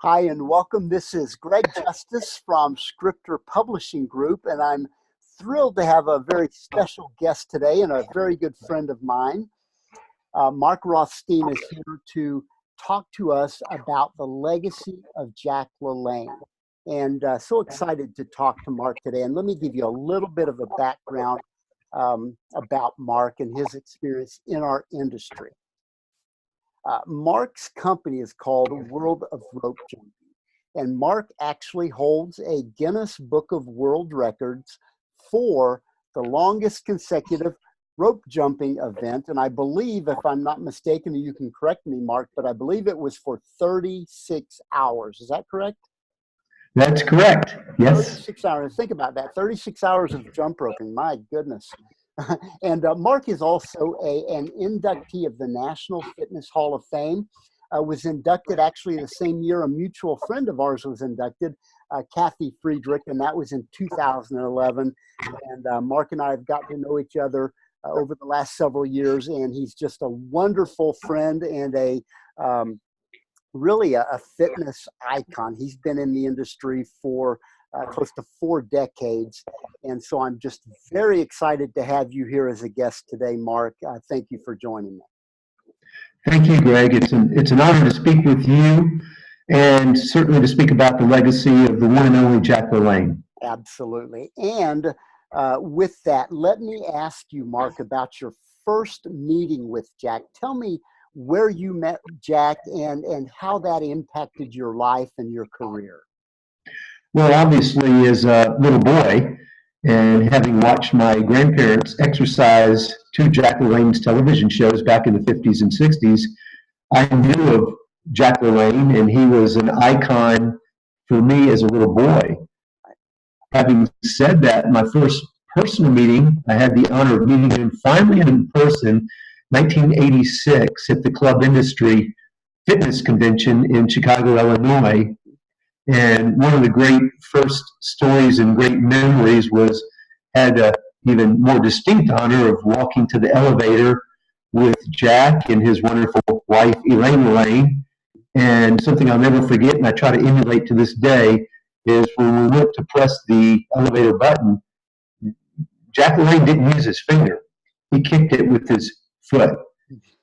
Hi and welcome. This is Greg Justice from Scripter Publishing Group, and I'm thrilled to have a very special guest today and a very good friend of mine. Mark Rothstein is here to talk to us about the legacy of Jack LaLanne. And so excited to talk to Mark today. And let me give you a little bit of a background about Mark and his experience in our industry. Mark's company is called World of Rope Jumping, and Mark actually holds a Guinness Book of World Records for the longest consecutive rope jumping event. And I believe, if I'm not mistaken, you can correct me, Mark, but I believe it was for 36 hours. Is that correct? That's correct. Yes. 36 hours. Think about that. 36 hours of jump roping. My goodness. And Mark is also an inductee of the National Fitness Hall of Fame. Was inducted actually the same year a mutual friend of ours was inducted, Kathy Friedrich, and that was in 2011. And Mark and I have gotten to know each other over the last several years, and he's just a wonderful friend and really a fitness icon. He's been in the industry for close to 4 decades. And so I'm just very excited to have you here as a guest today, Mark. Thank you for joining me. Thank you, Greg. It's an honor to speak with you and certainly to speak about the legacy of the one and only Jack LaLanne. Absolutely. And with that, let me ask you, Mark, about your first meeting with Jack. Tell me where you met Jack and how that impacted your life and your career. Well, obviously, as a little boy, and having watched my grandparents exercise 2 Jack LaLanne's television shows back in the 50s and 60s, I knew of Jack LaLanne, and he was an icon for me as a little boy. Having said that, my first personal meeting, I had the honor of meeting him finally in person, 1986, at the Club Industry Fitness Convention in Chicago, Illinois. And one of the great first stories and great memories had an even more distinct honor of walking to the elevator with Jack and his wonderful wife, Elaine LaLanne. And something I'll never forget, and I try to emulate to this day, is when we went to press the elevator button, Jack LaLanne didn't use his finger. He kicked it with his foot.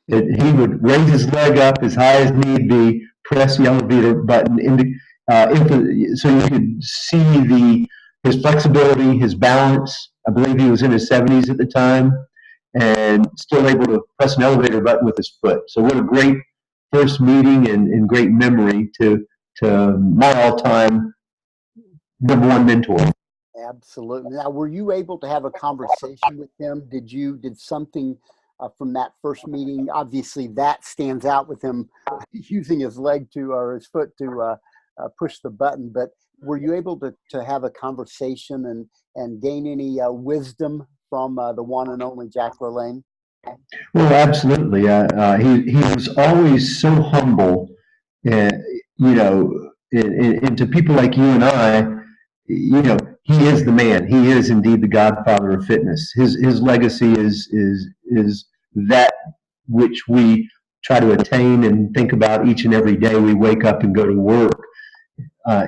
He would raise his leg up as high as need be, press the elevator button so you could see his flexibility, his balance. I believe he was in his 70s at the time and still able to press an elevator button with his foot. So what a great first meeting and great memory to my all-time #1 mentor. Absolutely. Now, were you able to have a conversation with him? Did something from that first meeting? Obviously, that stands out with him using his leg or his foot to push the button. But were you able to have a conversation and gain any wisdom from the one and only Jack LaLanne? Well, absolutely. He was always so humble, and and to people like you and I, he is the man. He is indeed the godfather of fitness. His legacy is that which we try to attain and think about each and every day we wake up and go to work,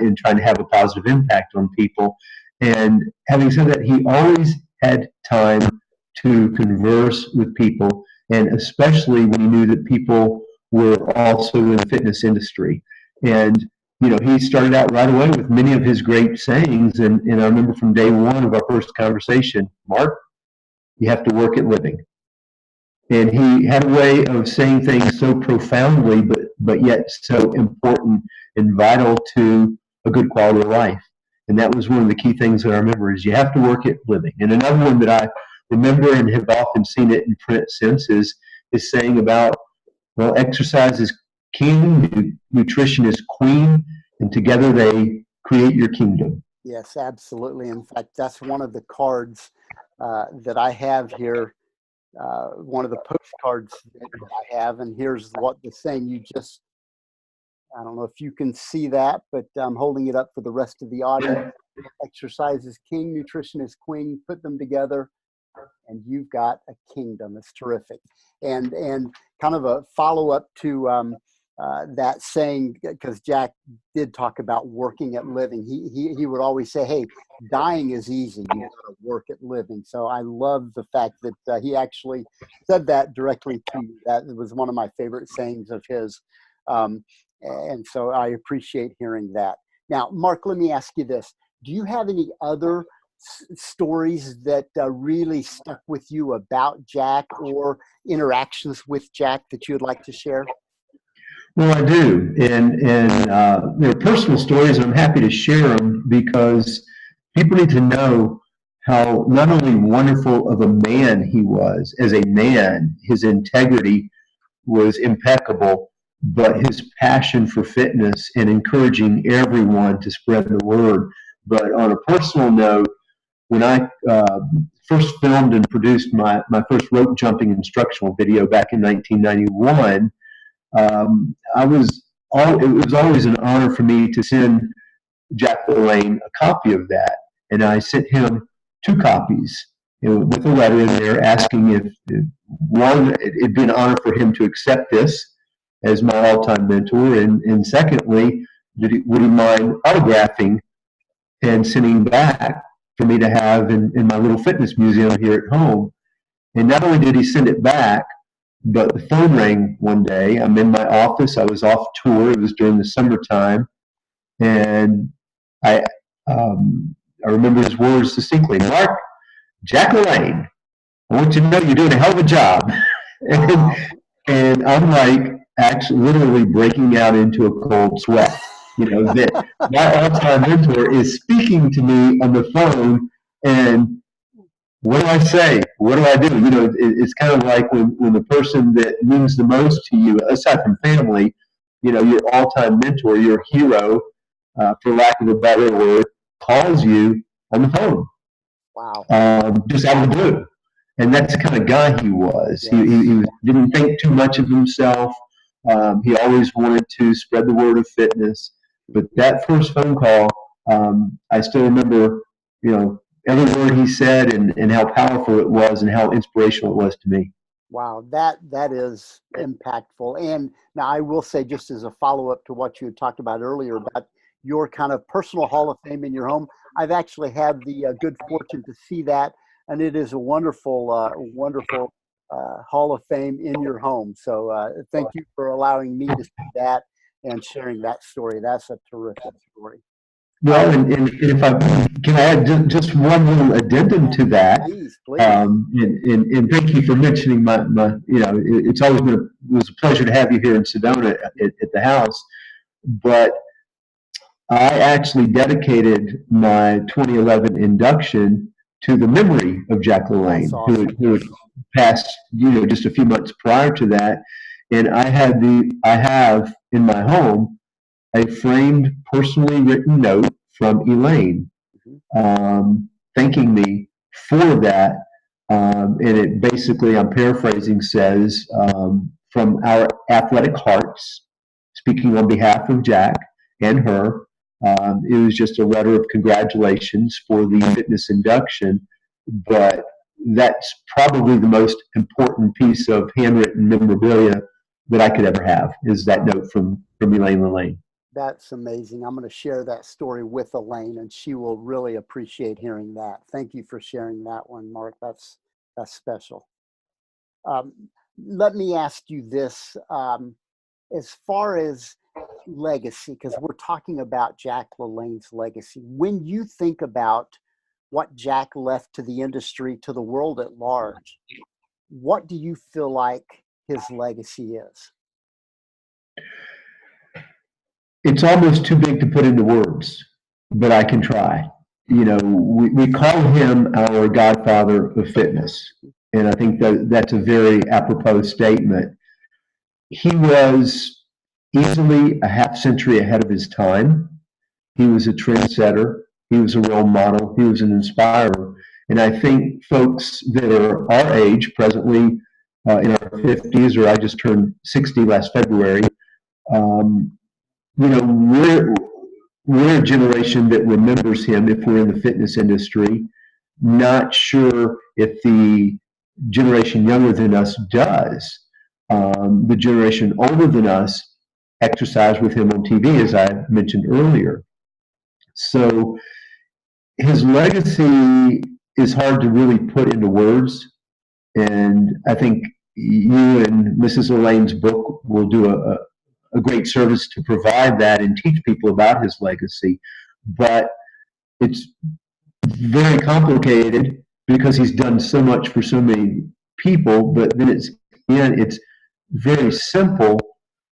in trying to have a positive impact on people. And having said that, he always had time to converse with people, and especially when he knew that people were also in the fitness industry. And he started out right away with many of his great sayings, and I remember from day one of our first conversation, Mark, you have to work at living. And he had a way of saying things so profoundly, but yet so important and vital to a good quality of life. And that was one of the key things that I remember is you have to work at living. And another one that I remember and have often seen it in print since is saying about, well, exercise is king, nutrition is queen, and together they create your kingdom. Yes, absolutely. In fact, that's one of the cards that I have here. One of the postcards that I have, and here's what the saying I don't know if you can see that, but I'm holding it up for the rest of the audience. Exercise is king, nutrition is queen, put them together, and you've got a kingdom. It's terrific. And kind of a follow-up to that saying, because Jack did talk about working at living. He would always say, "Hey, dying is easy. You got to work at living." So I love the fact that he actually said that directly to me. That was one of my favorite sayings of his, and so I appreciate hearing that. Now, Mark, let me ask you this: do you have any other stories that really stuck with you about Jack, or interactions with Jack that you'd like to share? Well, I do, and they're personal stories, and I'm happy to share them because people need to know how not only wonderful of a man he was as a man, his integrity was impeccable, but his passion for fitness and encouraging everyone to spread the word. But on a personal note, when I first filmed and produced my first rope jumping instructional video back in 1991, I was it was always an honor for me to send Jack LaLanne a copy of that, and I sent him two copies, with a letter in there asking if one, it'd be an honor for him to accept this as my all-time mentor, and secondly, would he mind autographing and sending back for me to have in my little fitness museum here at home. And not only did he send it back, but the phone rang one day. I'm in my office. I was off tour. It was during the summertime, and I I remember his words distinctly. Mark, Jack LaLanne, I want you to know you're doing a hell of a job. and, and I'm like actually literally breaking out into a cold sweat. You know, that my all-time mentor is speaking to me on the phone, and what do I say? What do I do? You know, it's kind of like when the person that means the most to you, aside from family, you know, your all-time mentor, your hero, for lack of a better word, calls you on the phone. Wow. Just out of the blue. And that's the kind of guy he was. Yes. He didn't think too much of himself. He always wanted to spread the word of fitness. But that first phone call, I still remember, you know, every word he said and how powerful it was and how inspirational it was to me. Wow, that is impactful. And now I will say, just as a follow-up to what you had talked about earlier about your kind of personal Hall of Fame in your home, I've actually had the good fortune to see that, and it is a wonderful, wonderful Hall of Fame in your home. So thank you for allowing me to see that and sharing that story. That's a terrific story. Well, and if I can add just one little addendum to that, Please, please. and thank you for mentioning my you know, it's always been it was a pleasure to have you here in Sedona at the house. But I actually dedicated my 2011 induction to the memory of Jack LaLanne, That's awesome. who had passed, you know, just a few months prior to that. And I have in my home a framed, personally written note from Elaine, thanking me for that. And it basically, I'm paraphrasing, says, from our athletic hearts, speaking on behalf of Jack and her, it was just a letter of congratulations for the fitness induction. But that's probably the most important piece of handwritten memorabilia that I could ever have, is that note from Elaine LaLanne. That's amazing. I'm going to share that story with Elaine, and she will really appreciate hearing that. Thank you for sharing that one, Mark. That's special. Let me ask you this: as far as legacy, because we're talking about Jack LaLanne's legacy. When you think about what Jack left to the industry, to the world at large, what do you feel like his legacy is? It's almost too big to put into words, but I can try. You know, we call him our godfather of fitness, and I think that's a very apropos statement. He was easily a half century ahead of his time. He was a trendsetter. He was a role model. He was an inspirer. And I think folks that are our age, presently in our 50s, or I just turned 60 last February, you know, we're a generation that remembers him if we're in the fitness industry. Not sure if the generation younger than us does. The generation older than us exercise with him on TV, as I mentioned earlier. So his legacy is hard to really put into words. And I think you and Mrs. LaLanne's book will do a great service to provide that and teach people about his legacy. But it's very complicated because he's done so much for so many people. But then it's very simple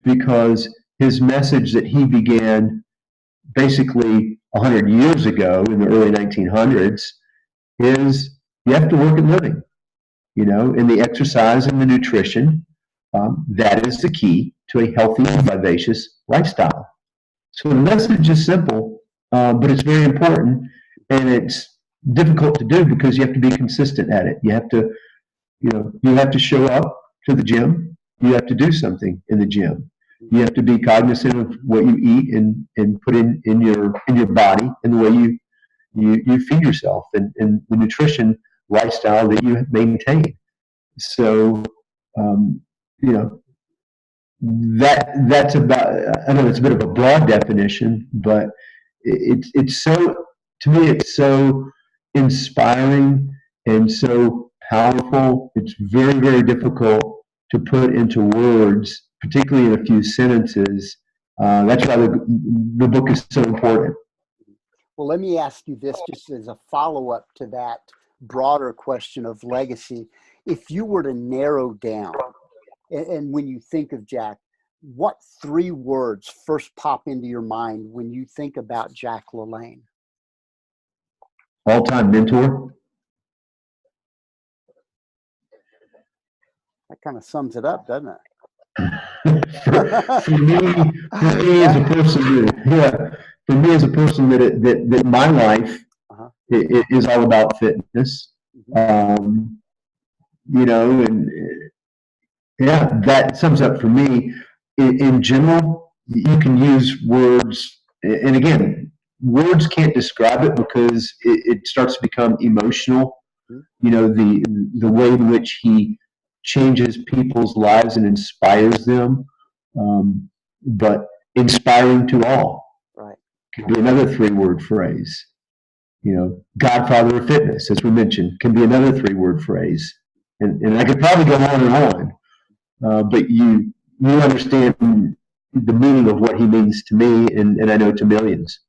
because his message that he began basically 100 years ago in the early 1900s is you have to work at living, and the exercise and the nutrition, that is the key to a healthy, vivacious lifestyle. So the message is simple, but it's very important, and it's difficult to do because you have to be consistent at it. You have to, you have to show up to the gym. You have to do something in the gym. You have to be cognizant of what you eat and put in your body and the way you feed yourself and the nutrition lifestyle that you maintain. So, that's about, I know it's a bit of a broad definition, but it's so, to me, it's so inspiring and so powerful. It's very, very difficult to put into words, particularly in a few sentences. That's why the book is so important. Well, let me ask you this just as a follow-up to that broader question of legacy. If you were to narrow down, and when you think of Jack, what 3 words first pop into your mind when you think about Jack LaLanne? All-time mentor. That kind of sums it up, doesn't it? for me as a person, for me as a person that my life is all about fitness. And that sums up for me. In general, you can use words, and again, words can't describe it because it starts to become emotional. The way in which he changes people's lives and inspires them, but inspiring to all. Right. Could be another 3-word phrase. Godfather of fitness, as we mentioned, can be another 3-word phrase. And I could probably go on and on, but you understand the meaning of what he means to me, and I know to millions.